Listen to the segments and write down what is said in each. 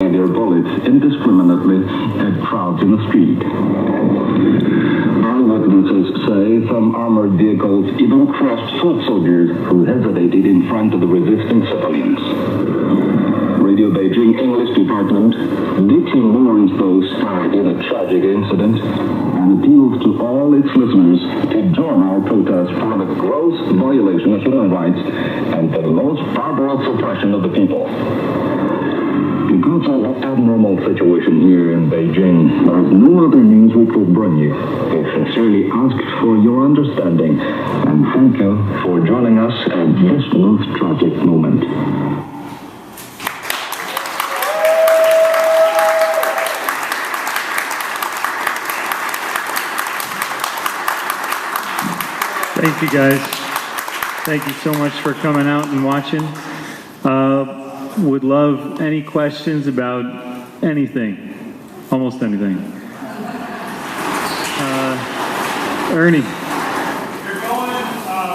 fire their bullets indiscriminately at crowds in the street. Eyewitnesses say some armored vehicles even crushed foot soldiers who hesitated in front of the resisting civilians. Radio Beijing English Department deeply mourns those died in a tragic incident and appeals to all its listeners to join our protest for the gross violation of human rights and the most barbarous oppression of the people. Because of the abnormal situation here in Beijing, there is no other news we could bring you. We sincerely ask for your understanding and thank you for joining us at this most tragic moment. Thank you, guys. Thank you so much for coming out and watching. Would love any questions about anything, almost anything. Ernie. You're going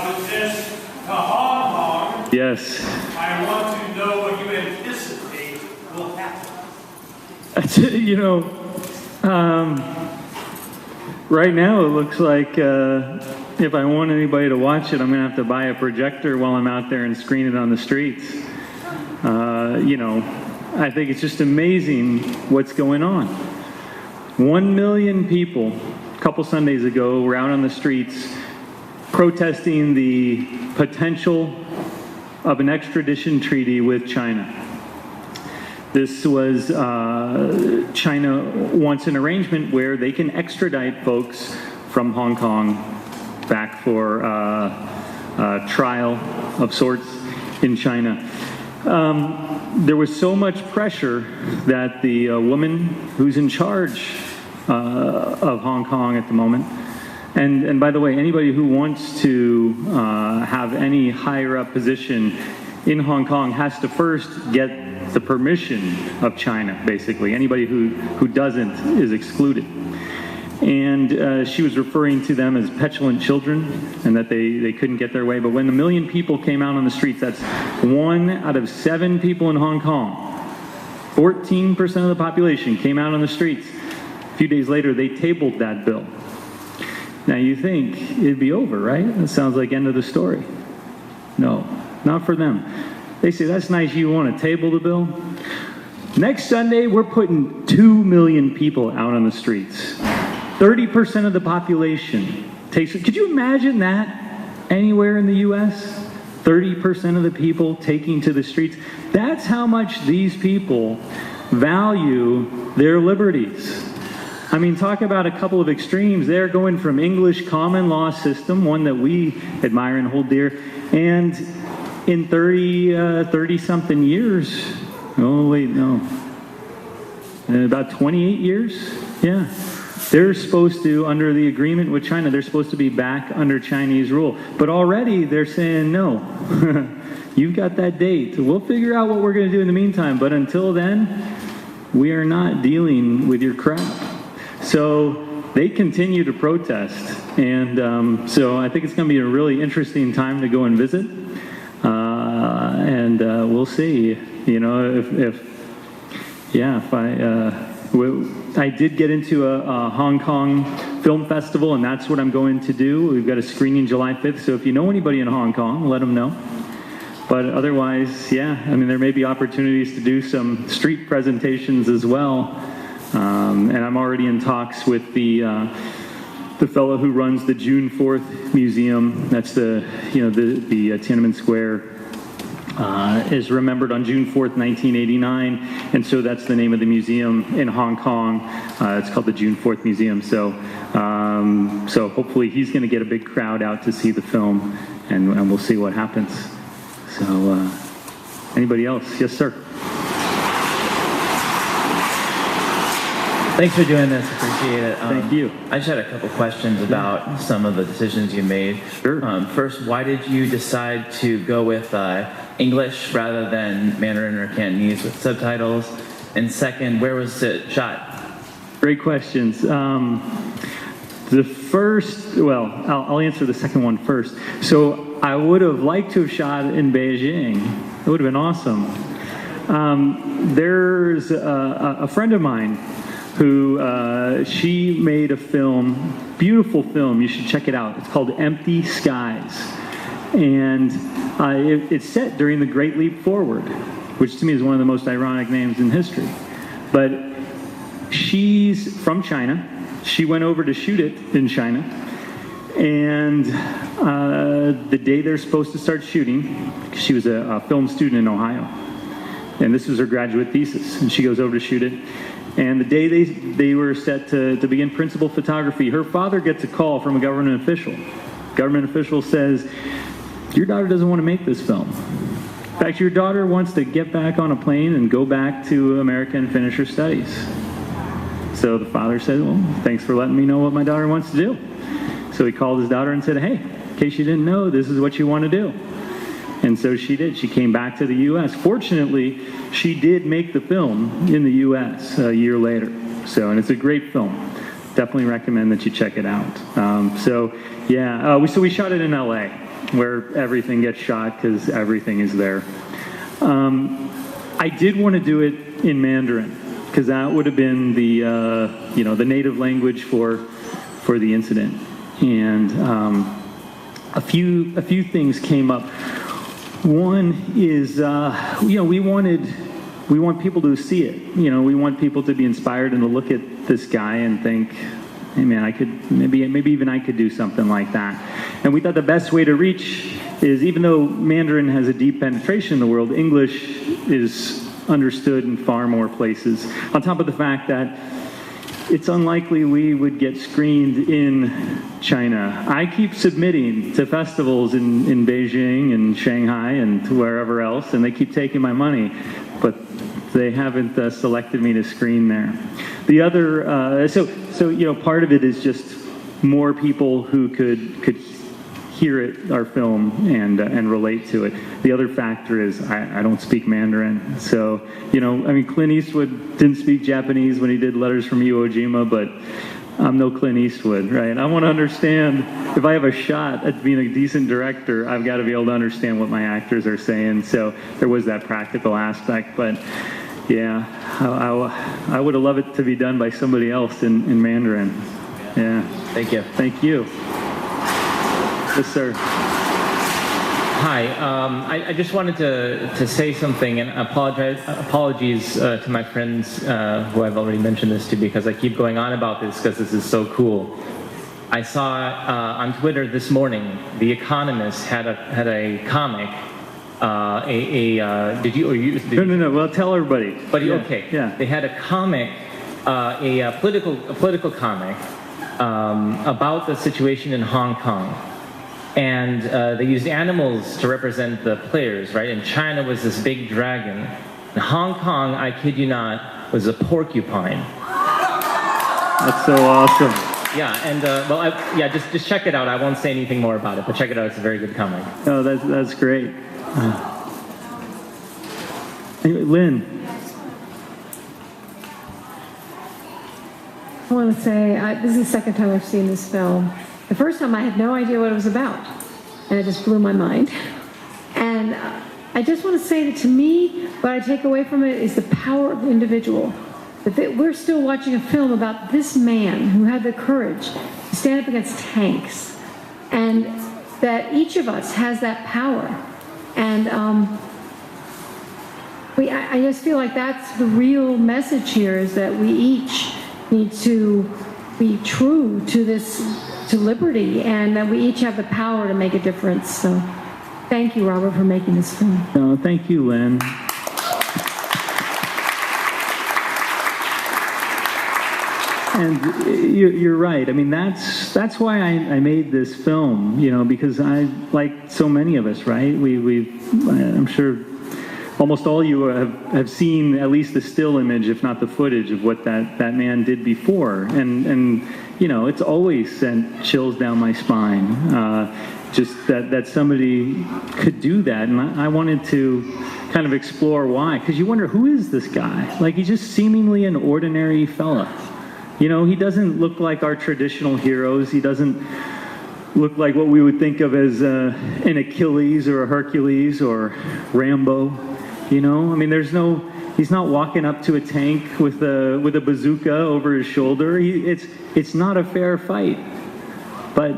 with this to Hong Kong. Yes. I want to know what you anticipate will happen. You know, right now it looks like if I want anybody to watch it, I'm going to have to buy a projector while I'm out there and screen it on the streets. You know, I think it's just amazing what's going on. 1 million people, a couple Sundays ago, were out on the streets protesting the potential of an extradition treaty with China. This was, China wants an arrangement where they can extradite folks from Hong Kong back for trial of sorts in China. There was so much pressure that the woman who's in charge of Hong Kong at the moment, and by the way, anybody who wants to have any higher up position in Hong Kong has to first get the permission of China, basically. Anybody who doesn't is excluded. And she was referring to them as petulant children and that they couldn't get their way. But when 1 million people came out on the streets, that's 1 out of 7 people in Hong Kong. 14% of the population came out on the streets. A few days later, they tabled that bill. Now you think it'd be over, right? That sounds like end of the story. No, not for them. They say, that's nice, you want to table the bill? Next Sunday, we're putting 2 million people out on the streets. 30% of the population takes it. Could you imagine that anywhere in the U.S.? 30% of the people taking to the streets. That's how much these people value their liberties. I mean, talk about a couple of extremes. They're going from English common law system, one that we admire and hold dear, and in 30-something years, oh wait, no, about 28 years, yeah. They're supposed to, under the agreement with China, they're supposed to be back under Chinese rule. But already they're saying, no, you've got that date. We'll figure out what we're going to do in the meantime. But until then, we are not dealing with your crap. So they continue to protest. And so I think it's going to be a really interesting time to go and visit. And we'll see, you know, if I did get into a Hong Kong film festival, and that's what I'm going to do. We've got a screening July 5th, so if you know anybody in Hong Kong, let them know. But otherwise, yeah, I mean, there may be opportunities to do some street presentations as well. And I'm already in talks with the fellow who runs the June 4th Museum. That's the Tiananmen Square. Is remembered on June 4th, 1989, and so that's the name of the museum in Hong Kong. It's called the June 4th Museum. So hopefully he's going to get a big crowd out to see the film, and we'll see what happens. So anybody else? Yes, sir. Thanks for doing this. Appreciate it. Thank you. I just had a couple questions about some of the decisions you made. Sure. First, why did you decide to go with English rather than Mandarin or Cantonese with subtitles? And second, where was it shot? Great questions. The first, well, I'll answer the second one first. So I would have liked to have shot in Beijing. It would have been awesome. There's a friend of mine who she made a film, beautiful film. You should check it out. It's called Empty Skies, and it's set during the Great Leap Forward, which to me is one of the most ironic names in history. But she's from China. She went over to shoot it in China, and the day they're supposed to start shooting, she was a film student in Ohio, and this was her graduate thesis, and she goes over to shoot it. And the day they were set to begin principal photography, her father gets a call from a government official. Government official says, your daughter doesn't want to make this film. In fact, your daughter wants to get back on a plane and go back to America and finish her studies. So the father said, well, thanks for letting me know what my daughter wants to do. So he called his daughter and said, hey, in case you didn't know, this is what you want to do. And so she did. She came back to the U.S. Fortunately, she did make the film in the U.S. a year later. So, and it's a great film. Definitely recommend that you check it out. So we shot it in L.A., where everything gets shot because everything is there. I did want to do it in Mandarin because that would have been the the native language for the incident. And a few things came up. One is, we want people to see it. We want people to be inspired and to look at this guy and think, hey man, I could, maybe even I could do something like that. And we thought the best way to reach is, even though Mandarin has a deep penetration in the world, English is understood in far more places. On top of the fact that it's unlikely we would get screened in China. I keep submitting to festivals in Beijing and Shanghai and to wherever else, and they keep taking my money, but they haven't selected me to screen there. The other, so part of it is just more people who could hear it, our film, and relate to it. The other factor is I don't speak Mandarin, so Clint Eastwood didn't speak Japanese when he did Letters from Iwo Jima, but I'm no Clint Eastwood, right? I want to understand, if I have a shot at being a decent director, I've got to be able to understand what my actors are saying. So there was that practical aspect, but yeah, I would have loved it to be done by somebody else in Mandarin. Yeah. Thank you. Thank you. Yes, sir. Hi, I just wanted to say something, and apologies to my friends who I've already mentioned this to, because I keep going on about this because this is so cool. I saw on Twitter this morning, The Economist had a comic. Did you? No. Well, tell everybody. But yeah. Okay. Yeah. They had a comic, a political comic about the situation in Hong Kong. And they used animals to represent the players, right? And China was this big dragon. In Hong Kong, I kid you not, was a porcupine. That's so awesome. Yeah, and just check it out. I won't say anything more about it, but check it out. It's a very good comic. Oh, that's great. Anyway, Lynn. I want to say, this is the second time I've seen this film. The first time I had no idea what it was about, and it just blew my mind. And I just want to say that, to me, what I take away from it is the power of the individual. That we're still watching a film about this man who had the courage to stand up against tanks, and that each of us has that power. And I just feel like that's the real message here, is that we each need to be true to liberty, and that we each have the power to make a difference. So thank you, Robert, for making this film. No, thank you, Lynn. And you're right. I mean, that's why I made this film, because I, like so many of us, right? I'm sure almost all you have seen at least the still image, if not the footage, of what that man did before. And it's always sent chills down my spine, just that somebody could do that. And I wanted to kind of explore why, because you wonder, who is this guy? Like, he's just seemingly an ordinary fella. He doesn't look like our traditional heroes. He doesn't look like what we would think of as an Achilles or a Hercules or Rambo. You know, I mean, he's not walking up to a tank with a bazooka over his shoulder. It's not a fair fight, but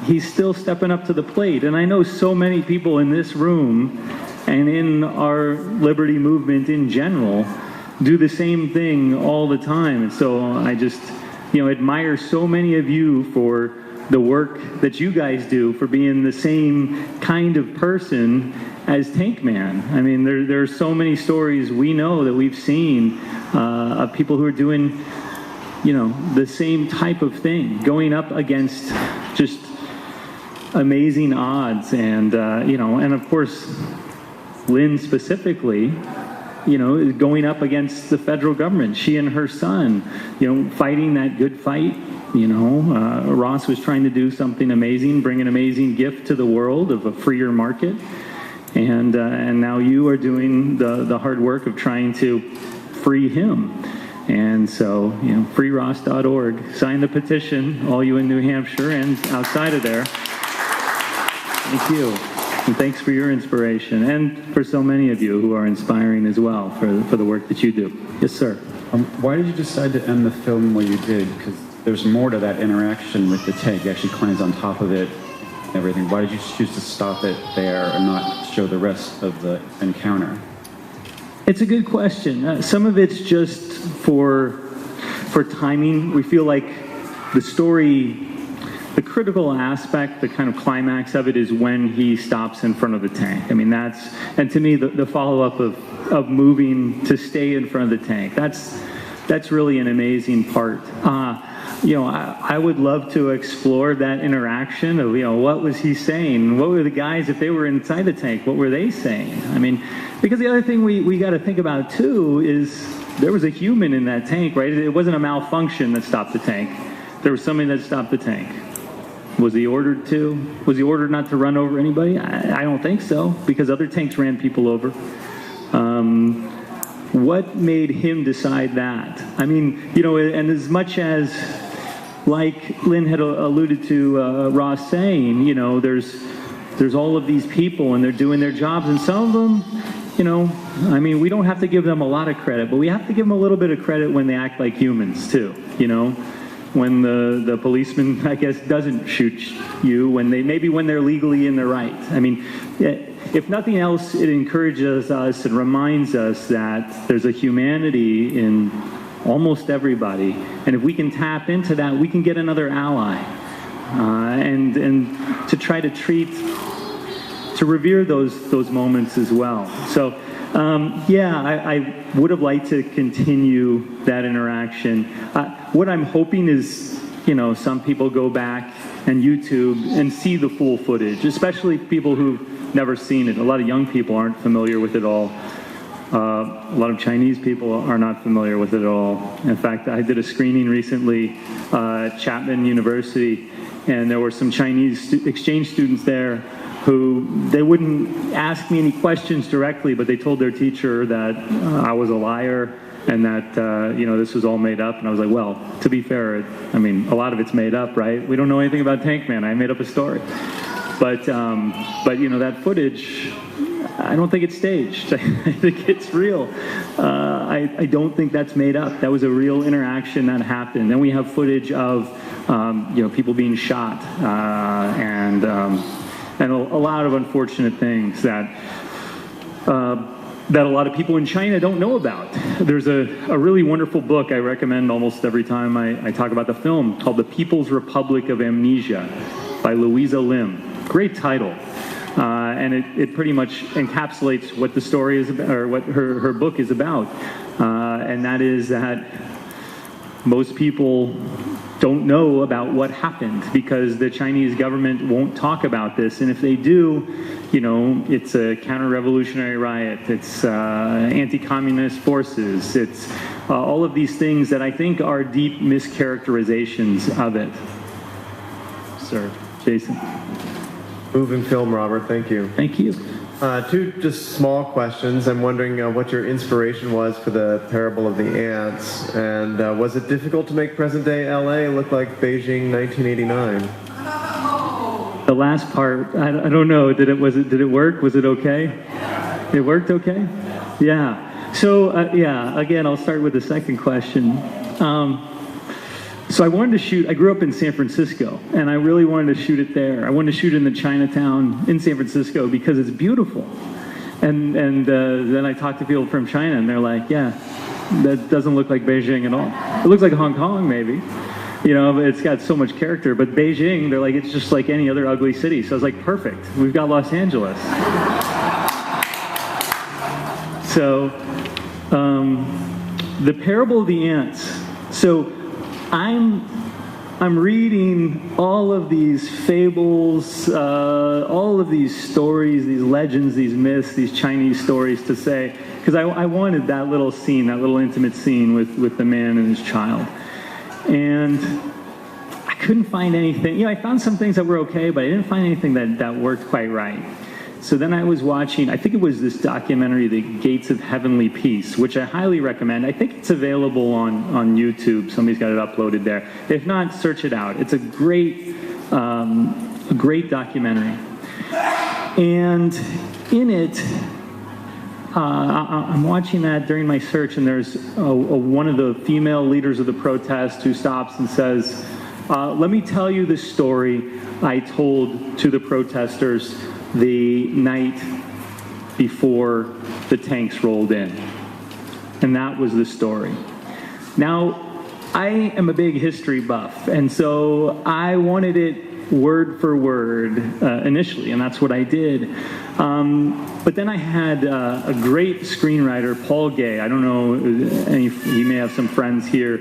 he's still stepping up to the plate. And I know so many people in this room and in our liberty movement in general do the same thing all the time. And so I just, admire so many of you for the work that you guys do, for being the same kind of person as Tank Man. I mean, there are so many stories we know that we've seen of people who are doing, the same type of thing, going up against just amazing odds. And, and of course, Lynn specifically, is going up against the federal government. She and her son, fighting that good fight. Ross was trying to do something amazing, bring an amazing gift to the world of a freer market. And now you are doing the hard work of trying to free him. And so, freeross.org, sign the petition, all you in New Hampshire and outside of there. Thank you. And thanks for your inspiration, and for so many of you who are inspiring as well for the work that you do. Yes, sir. Why did you decide to end the film where you did? Because there's more to that interaction with the tank. He actually climbs on top of it and everything. Why did you choose to stop it there and not show the rest of the encounter? It's a good question. Some of it's just for timing. We feel like the story, the critical aspect, the kind of climax of it is when he stops in front of the tank. I mean, and to me, the follow-up of moving to stay in front of the tank, that's really an amazing part. I would love to explore that interaction of, what was he saying? What were the guys, if they were inside the tank, what were they saying? I mean, because the other thing we got to think about too is there was a human in that tank, right? It wasn't a malfunction that stopped the tank. There was somebody that stopped the tank. Was he ordered to? Was he ordered not to run over anybody? I don't think so, because other tanks ran people over. What made him decide that? I mean, and as much as, like Lynn had alluded to Ross saying, there's all of these people and they're doing their jobs, and some of them, I mean, we don't have to give them a lot of credit, but we have to give them a little bit of credit when they act like humans too, when the policeman, I guess, doesn't shoot you, when they're legally in their right. I mean, if nothing else, it encourages us and reminds us that there's a humanity in almost everybody, and if we can tap into that, we can get another ally, and to try to revere those moments as well. So I would have liked to continue that interaction. What I'm hoping is, some people go back and YouTube and see the full footage, especially people who've never seen it. A lot of young people aren't familiar with it all. A lot of Chinese people are not familiar with it at all. In fact, I did a screening recently at Chapman University, and there were some Chinese exchange students there who, they wouldn't ask me any questions directly, but they told their teacher that I was a liar and that, this was all made up. And I was like, well, to be fair, I mean, a lot of it's made up, right? We don't know anything about Tank Man. I made up a story. But that footage, I don't think it's staged. I think it's real. I don't think that's made up. That was a real interaction that happened. Then we have footage of, people being shot and a lot of unfortunate things that a lot of people in China don't know about. There's a really wonderful book I recommend almost every time I talk about the film called The People's Republic of Amnesia by Louisa Lim. Great title. And it pretty much encapsulates what the story is about, or what her book is about. And that is that most people don't know about what happened because the Chinese government won't talk about this. And if they do, it's a counter-revolutionary riot, it's anti-communist forces, it's all of these things that I think are deep mischaracterizations of it. Sir, Jason. Moving film, Robert. Thank you. Thank you. Two just small questions. I'm wondering what your inspiration was for the Parable of the Ants, and was it difficult to make present-day LA look like Beijing 1989? The last part, I don't know. Did it work? Was it okay? It worked okay? Yeah. So, yeah, again, I'll start with the second question. So I wanted to shoot, I grew up in San Francisco, and I really wanted to shoot it there. I wanted to shoot in the Chinatown in San Francisco because it's beautiful. And then I talked to people from China, and they're like, yeah, that doesn't look like Beijing at all. It looks like Hong Kong, maybe. You know, it's got so much character. But Beijing, they're like, it's just like any other ugly city. So I was like, perfect. We've got Los Angeles. So, the Parable of the Ants. So, I'm reading all of these fables, all of these stories, these legends, these myths, these Chinese stories to say, because I wanted that little scene, that little intimate scene with the man and his child. And I couldn't find anything. You know, I found some things that were okay, but I didn't find anything that worked quite right. So then I was watching, I think it was this documentary, The Gates of Heavenly Peace, which I highly recommend. I think it's available on YouTube. Somebody's got it uploaded there. If not, search it out. It's a great documentary. And in it, I'm watching that during my search, and there's one of the female leaders of the protest who stops and says, let me tell you the story I told to the protesters the night before the tanks rolled in. And that was the story. Now, I am a big history buff, and so I wanted it word for word initially, and that's what I did. But then I had a great screenwriter, Paul Gay. I don't know, he may have some friends here.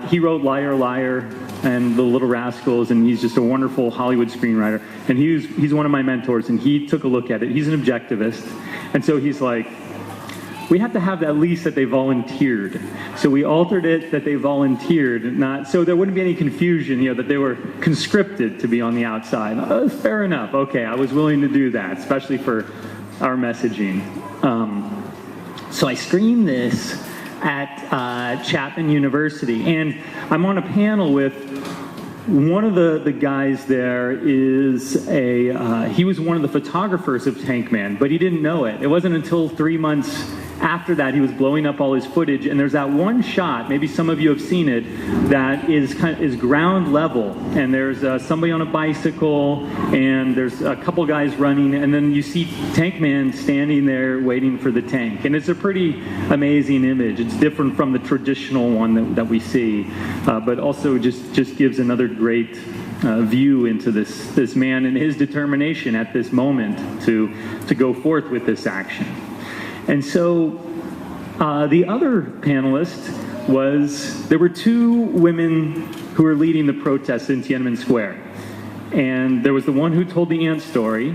He wrote Liar, Liar, and The Little Rascals, and he's just a wonderful Hollywood screenwriter. And he's one of my mentors, and he took a look at it. He's an objectivist, and so he's like, we have to have at least that they volunteered. So we altered it that they volunteered, not so there wouldn't be any confusion, you know, that they were conscripted to be on the outside. Fair enough. Okay, I was willing to do that, especially for our messaging. So I screened this at Chapman University, and I'm on a panel with one of the guys there is he was one of the photographers of Tank Man, but he didn't know it. It wasn't until 3 months after that he was blowing up all his footage, and there's that one shot, maybe some of you have seen it, that is ground level, and there's somebody on a bicycle, and there's a couple guys running, and then you see Tank Man standing there waiting for the tank, and it's a pretty amazing image. It's different from the traditional one that we see, but also just gives another great view into this man and his determination at this moment to go forth with this action. And so the other panelist there were two women who were leading the protests in Tiananmen Square. And there was the one who told the ant story,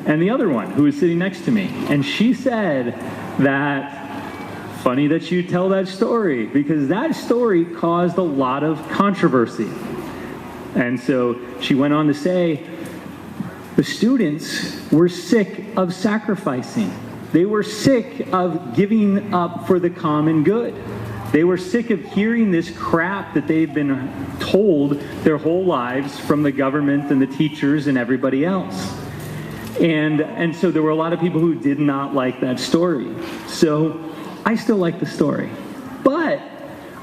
and the other one who was sitting next to me. And she said that, funny that you tell that story, because that story caused a lot of controversy. And so she went on to say, the students were sick of sacrificing. They were sick of giving up for the common good. They were sick of hearing this crap that they've been told their whole lives from the government and the teachers and everybody else. And so there were a lot of people who did not like that story. So I still like the story. But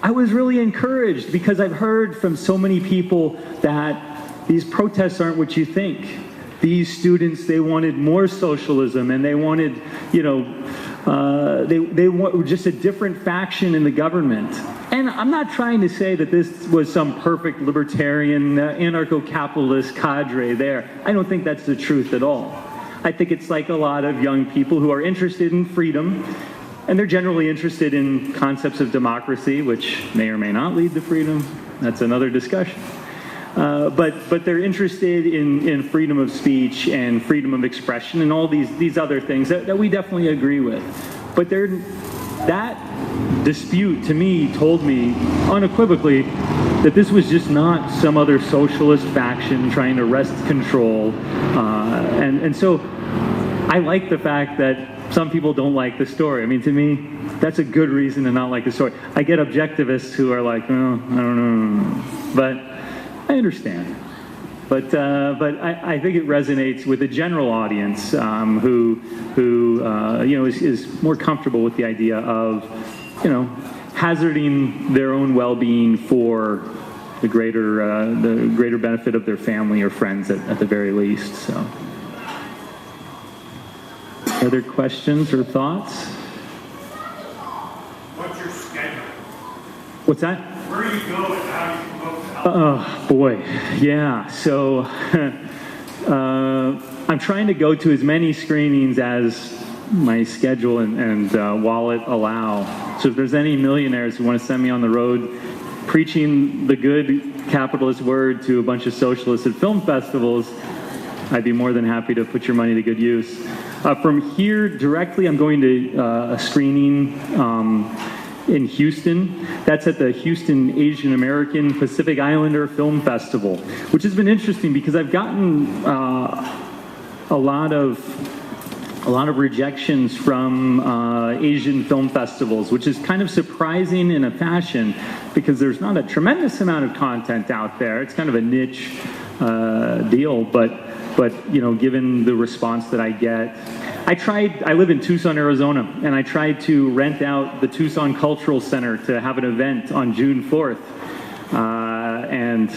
I was really encouraged because I've heard from so many people that these protests aren't what you think. These students, they wanted more socialism, and they wanted, you know, they want just a different faction in the government. And I'm not trying to say that this was some perfect libertarian, anarcho-capitalist cadre there. I don't think that's the truth at all. I think it's like a lot of young people who are interested in freedom, and they're generally interested in concepts of democracy, which may or may not lead to freedom. That's another discussion. But they're interested in freedom of speech and freedom of expression and all these other things that we definitely agree with. But that dispute, to me, told me unequivocally that this was just not some other socialist faction trying to wrest control. And so I like the fact that some people don't like the story. I mean, to me, that's a good reason to not like the story. I get objectivists who are like, oh, I don't know. But I understand. I think it resonates with a general audience who you know, is more comfortable with the idea of, you know, hazarding their own well-being for the greater benefit of their family or friends at the very least. So, other questions or thoughts? What's your schedule? What's that? Where do you go and how do you promote it? Oh, boy. Yeah. So I'm trying to go to as many screenings as my schedule and wallet allow. So if there's any millionaires who want to send me on the road preaching the good capitalist word to a bunch of socialists at film festivals, I'd be more than happy to put your money to good use. From here directly, I'm going to a screening in Houston. That's at the Houston Asian American Pacific Islander Film Festival, which has been interesting because I've gotten a lot of rejections from Asian film festivals, which is kind of surprising in a fashion because there's not a tremendous amount of content out there. It's kind of a niche deal, but you know, given the response that I get, I live in Tucson, Arizona, and I tried to rent out the Tucson Cultural Center to have an event on June 4th. And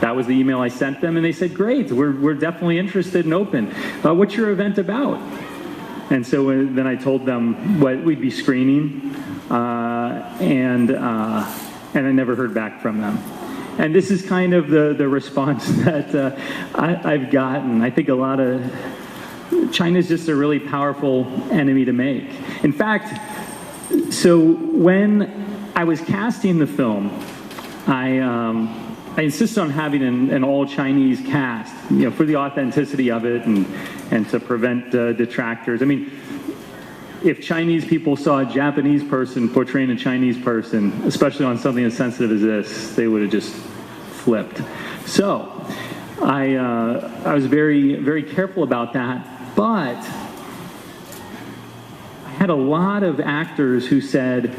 that was the email I sent them, and they said, great, we're definitely interested and open. What's your event about? And so then I told them what we'd be screening, and I never heard back from them. And this is kind of the response that I've gotten. I think a lot of China's just a really powerful enemy to make. In fact, so when I was casting the film, I insisted on having an all-Chinese cast, you know, for the authenticity of it and to prevent detractors. I mean, if Chinese people saw a Japanese person portraying a Chinese person, especially on something as sensitive as this, they would have just flipped. So I was very, very careful about that, but I had a lot of actors who said,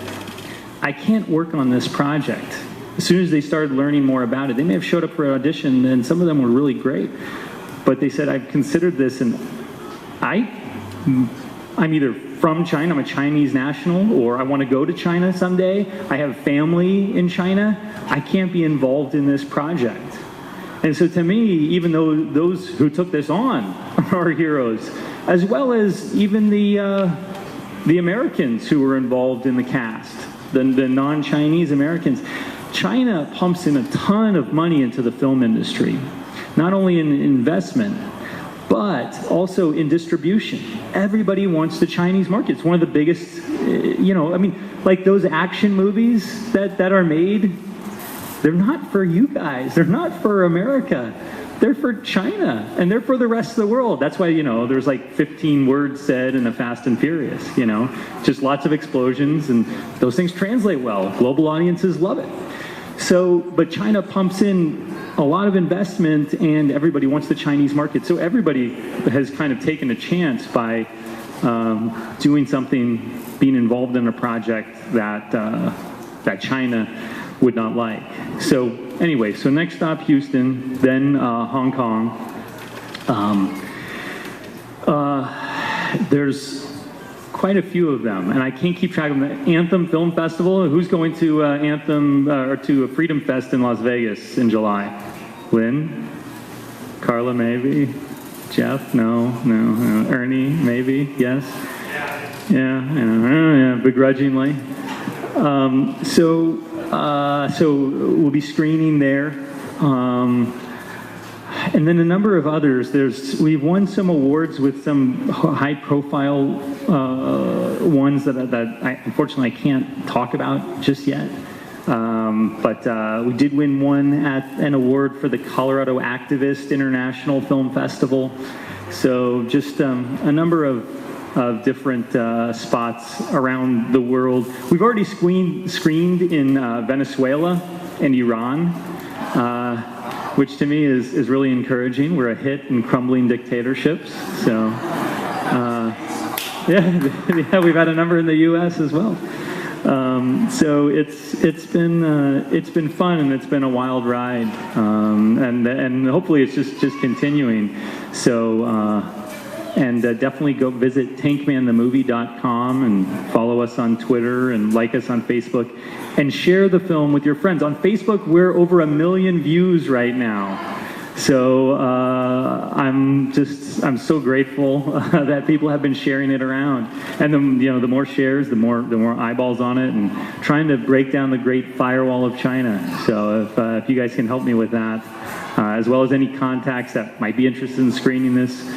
I can't work on this project. As soon as they started learning more about it, they may have showed up for an audition, and some of them were really great, but they said, I've considered this, and I'm either from China, I'm a Chinese national, or I want to go to China someday. I have family in China. I can't be involved in this project. And so to me, even though those who took this on are heroes, as well as even the Americans who were involved in the cast, the non-Chinese Americans, China pumps in a ton of money into the film industry, not only in investment, but also in distribution. Everybody wants the Chinese market. It's one of the biggest, you know, I mean, like those action movies that are made, they're not for you guys. They're not for America. They're for China, and they're for the rest of the world. That's why, you know, there's like 15 words said in a Fast and Furious, you know, just lots of explosions, and those things translate well. Global audiences love it. So, but China pumps in a lot of investment, and everybody wants the Chinese market. So everybody has kind of taken a chance by doing something, being involved in a project that China would not like. So anyway, so next stop Houston, then Hong Kong. There's quite a few of them, and I can't keep track of them. Anthem Film Festival. Who's going to Anthem or to a Freedom Fest in Las Vegas in July? Lynn? Carla, maybe? Jeff? No. Ernie, maybe? Yes? Yeah, begrudgingly. So we'll be screening there. And then a number of others. We've won some awards with some high-profile ones that unfortunately I can't talk about just yet. But we did win an award for the Colorado Activist International Film Festival. So just a number of different spots around the world. We've already screened in Venezuela and Iran, which to me is really encouraging. We're a hit in crumbling dictatorships. So yeah, we've had a number in the U.S. as well. So it's been fun, and it's been a wild ride, and hopefully it's just continuing. So definitely go visit tankmanthemovie.com and follow us on Twitter and like us on Facebook, and share the film with your friends. On Facebook, we're over 1 million views right now. So I'm so grateful that people have been sharing it around, and the more shares, the more eyeballs on it, and trying to break down the great firewall of China. So if you guys can help me with that, as well as any contacts that might be interested in screening this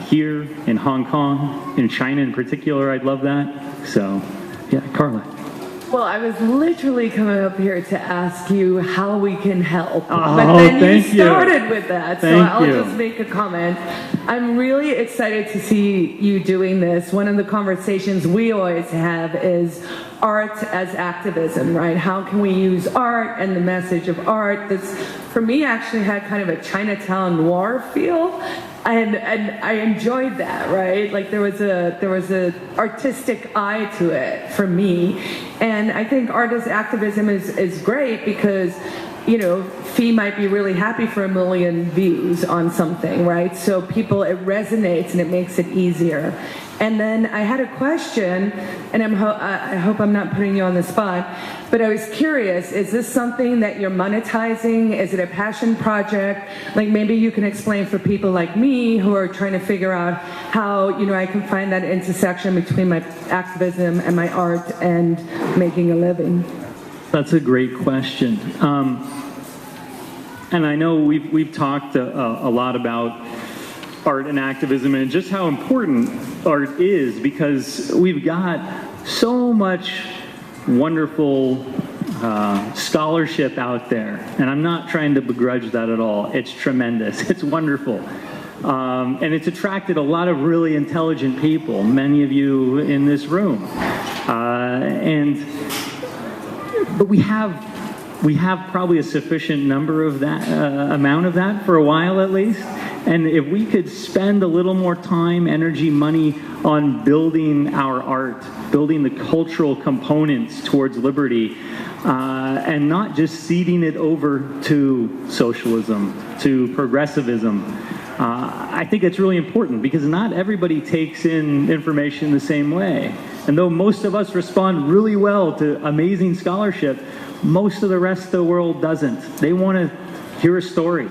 here in Hong Kong, in China in particular, I'd love that. So yeah, Carla. Well, I was literally coming up here to ask you how we can help. Oh, but then you thank you. started with that, so Thank I'll you. just make a comment. I'm really excited to see you doing this. One of the conversations we always have is art as activism, right? How can we use art and the message of art that's, for me, actually had kind of a Chinatown noir feel. And I enjoyed that, right? Like there was a artistic eye to it for me, and I think art as activism is great because, you know, Fee might be really happy for 1 million views on something, right? So people, it resonates and it makes it easier. And then I had a question, and I hope I'm not putting you on the spot, but I was curious, is this something that you're monetizing? Is it a passion project? Like maybe you can explain for people like me who are trying to figure out how, you know, I can find that intersection between my activism and my art and making a living. That's a great question. And I know we've talked a lot about art and activism and just how important art is, because we've got so much wonderful scholarship out there. And I'm not trying to begrudge that at all. It's tremendous. It's wonderful. And it's attracted a lot of really intelligent people, many of you in this room. But we have probably a sufficient number of that, amount of that for a while at least. And if we could spend a little more time, energy, money on building our art, building the cultural components towards liberty, and not just ceding it over to socialism, to progressivism, I think it's really important, because not everybody takes in information the same way. And though most of us respond really well to amazing scholarship, most of the rest of the world doesn't. They want to hear a story.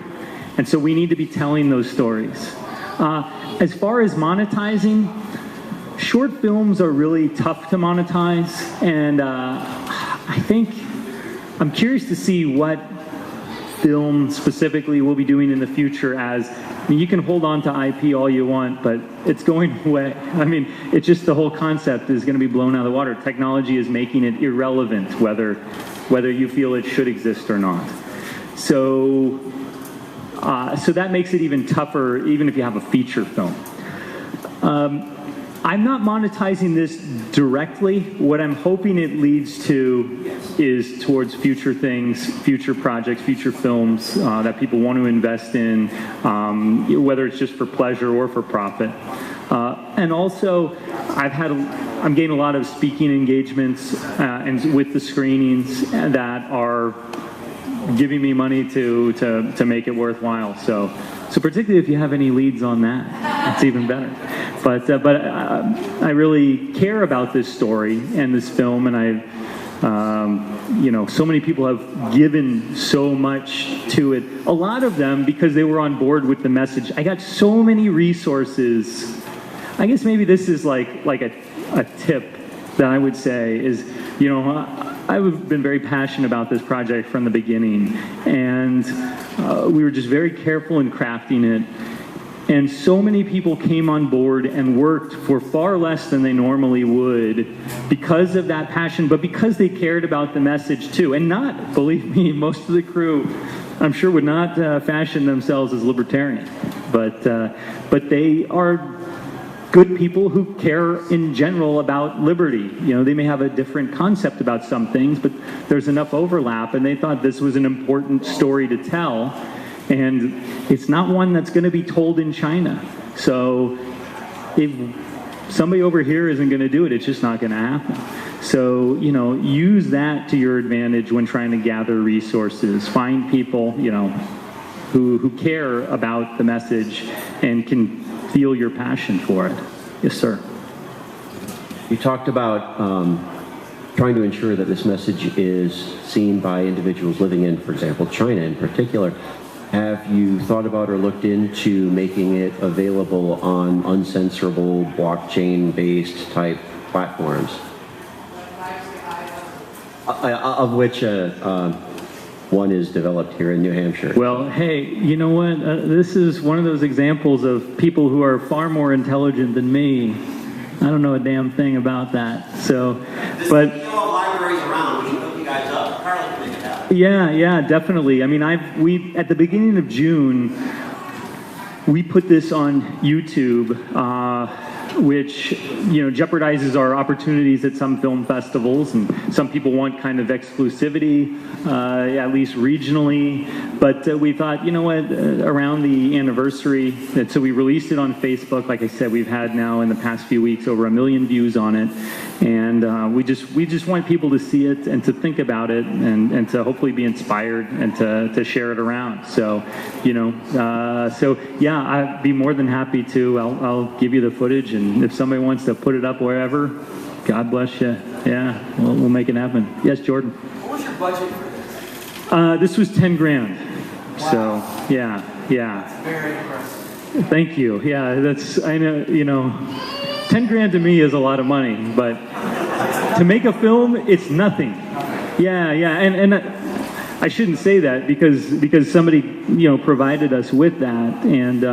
And so we need to be telling those stories. As far as monetizing, short films are really tough to monetize. And I think I'm curious to see what film specifically we'll be doing in the future. I mean, you can hold on to IP all you want, but it's going away. I mean, it's just the whole concept is going to be blown out of the water. Technology is making it irrelevant whether you feel it should exist or not. So that makes it even tougher, even if you have a feature film. I'm not monetizing this directly. What I'm hoping it leads to is towards future things, future projects, future films that people want to invest in, whether it's just for pleasure or for profit. And also, I'm getting a lot of speaking engagements and with the screenings that are giving me money to make it worthwhile. So particularly if you have any leads on that, it's even better. But I really care about this story and this film, and so many people have given so much to it. A lot of them because they were on board with the message. I got so many resources. I guess maybe this is like a tip that I would say is, I've been very passionate about this project from the beginning, and we were just very careful in crafting it. And so many people came on board and worked for far less than they normally would because of that passion, but because they cared about the message too. And not, believe me, most of the crew, I'm sure, would not fashion themselves as libertarian, but they are good people who care in general about liberty. They may have a different concept about some things, but there's enough overlap, and they thought this was an important story to tell. And it's not one that's going to be told in China. So if somebody over here isn't going to do it, it's just not going to happen. So, use that to your advantage when trying to gather resources. Find people, who care about the message and can feel your passion for it. Yes, sir. You talked about trying to ensure that this message is seen by individuals living in, for example, China in particular. Have you thought about or looked into making it available on uncensorable, blockchain-based type platforms? Of which one is developed here in New Hampshire. Well, hey, you know what? This is one of those examples of people who are far more intelligent than me. I don't know a damn thing about that. So, but libraries around, we can hook you guys up. Carly can make it happen. yeah, definitely. I mean, we at the beginning of June, we put this on YouTube, which jeopardizes our opportunities at some film festivals, and some people want kind of exclusivity, at least regionally. But we thought, around the anniversary, so we released it on Facebook. Like I said, we've had now in the past few weeks over 1 million views on it, and we just want people to see it and to think about it, and to hopefully be inspired and to share it around. So, yeah, I'd be more than happy to. I'll give you the footage, and if somebody wants to put it up wherever, God bless you. Yeah, we'll make it happen. Yes, Jordan. What was your budget for this? This was 10 grand. Wow. So, yeah. That's very impressive. Thank you. Yeah, I know, 10 grand to me is a lot of money, but to make a film, it's nothing. Yeah, and I shouldn't say that because somebody, provided us with that, and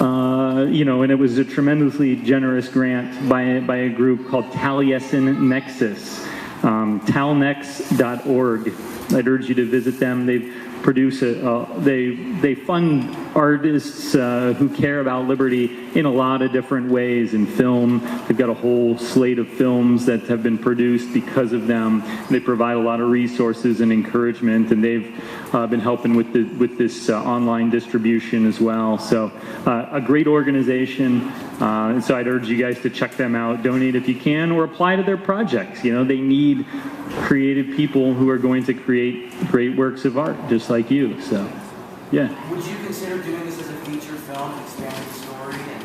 and it was a tremendously generous grant by a group called Taliesin Nexus, talnex.org. I'd urge you to visit them. They produce they fund artists who care about liberty in a lot of different ways in film. They've got a whole slate of films that have been produced because of them. They provide a lot of resources and encouragement, and they've been helping with this online distribution as well. So a great organization, and so I'd urge you guys to check them out, donate if you can, or apply to their projects. They need creative people who are going to create great works of art, just like you. So, yeah. Would you consider doing this as a feature film, expanding the story, and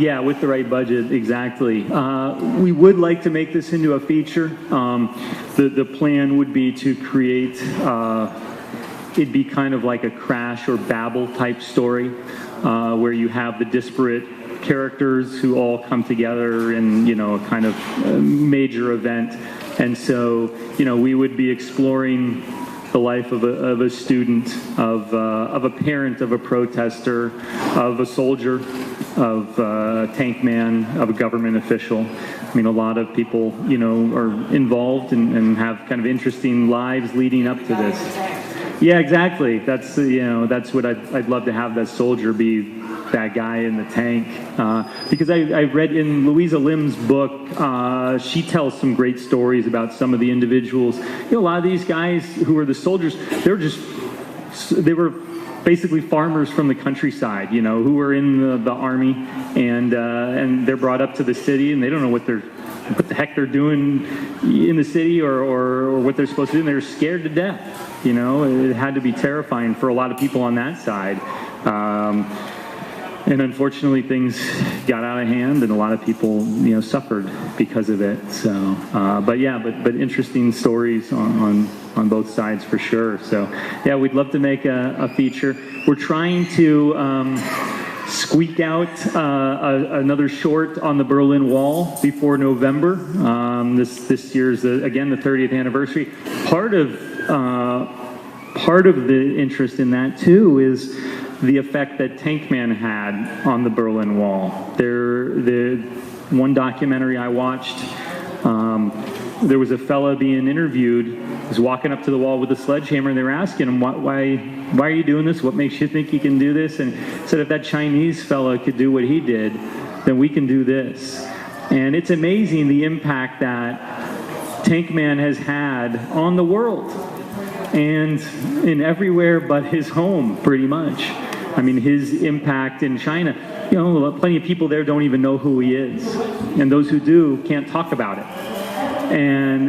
yeah, with the right budget, exactly. We would like to make this into a feature. The plan would be to create. It'd be kind of like a Crash or Babel type story, where you have the disparate characters who all come together in a kind of major event. And so we would be exploring the life of a student, of a parent, of a protester, of a soldier, of a tank man, of a government official. I mean, a lot of people are involved and have kind of interesting lives leading up to this. Yeah, exactly. That's that's what I'd love to have, that soldier be that guy in the tank, because I read in Louisa Lim's book, she tells some great stories about some of the individuals. A lot of these guys who were the soldiers, they were basically farmers from the countryside, who were in the army, and they're brought up to the city, and they don't know what the heck they're doing in the city or what they're supposed to do, and they're scared to death. It had to be terrifying for a lot of people on that side. And unfortunately, things got out of hand, and a lot of people, suffered because of it. So, but interesting stories on both sides for sure. So, yeah, we'd love to make a feature. We're trying to squeak out another short on the Berlin Wall before November. This year's again the 30th anniversary. Part of the interest in that too is the effect that Tank Man had on the Berlin Wall. The one documentary I watched, there was a fella being interviewed, he was walking up to the wall with a sledgehammer, and they were asking him, why are you doing this? What makes you think you can do this? And he said, if that Chinese fella could do what he did, then we can do this. And it's amazing the impact that Tank Man has had on the world, and in everywhere but his home, pretty much. I mean, his impact in China, plenty of people there don't even know who he is. and those who do can't talk about it.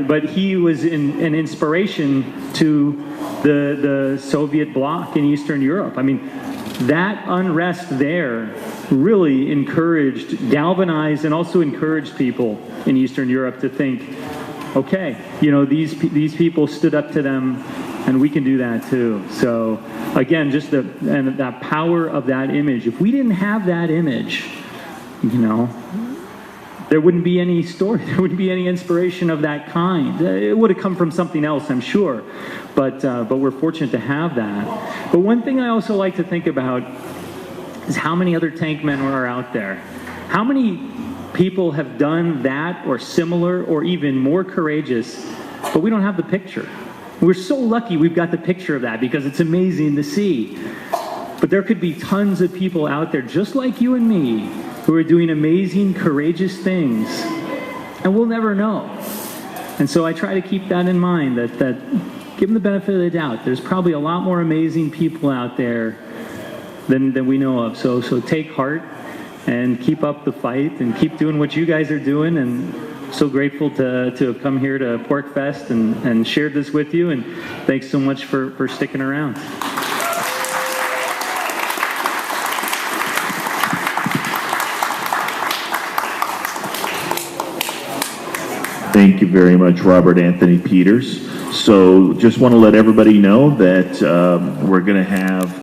But he was an inspiration to the Soviet bloc in Eastern Europe. I mean, that unrest there really galvanized, and also encouraged people in Eastern Europe to think, okay, these people stood up to them, and we can do that too. So again, just that power of that image. If we didn't have that image, there wouldn't be any story, there wouldn't be any inspiration of that kind. It would have come from something else, I'm sure, but we're fortunate to have that. But one thing I also like to think about is how many other tank men are out there. How many people have done that or similar or even more courageous, but we don't have the picture. We're so lucky we've got the picture of that because it's amazing to see. But there could be tons of people out there just like you and me who are doing amazing, courageous things, and we'll never know. And so I try to keep that in mind, that give them the benefit of the doubt. There's probably a lot more amazing people out there than we know of. So take heart and keep up the fight and keep doing what you guys are doing. And so grateful to have come here to Porcfest and shared this with you. And thanks so much for sticking around. Thank you very much, Robert Anthony Peters. So just want to let everybody know that we're going to have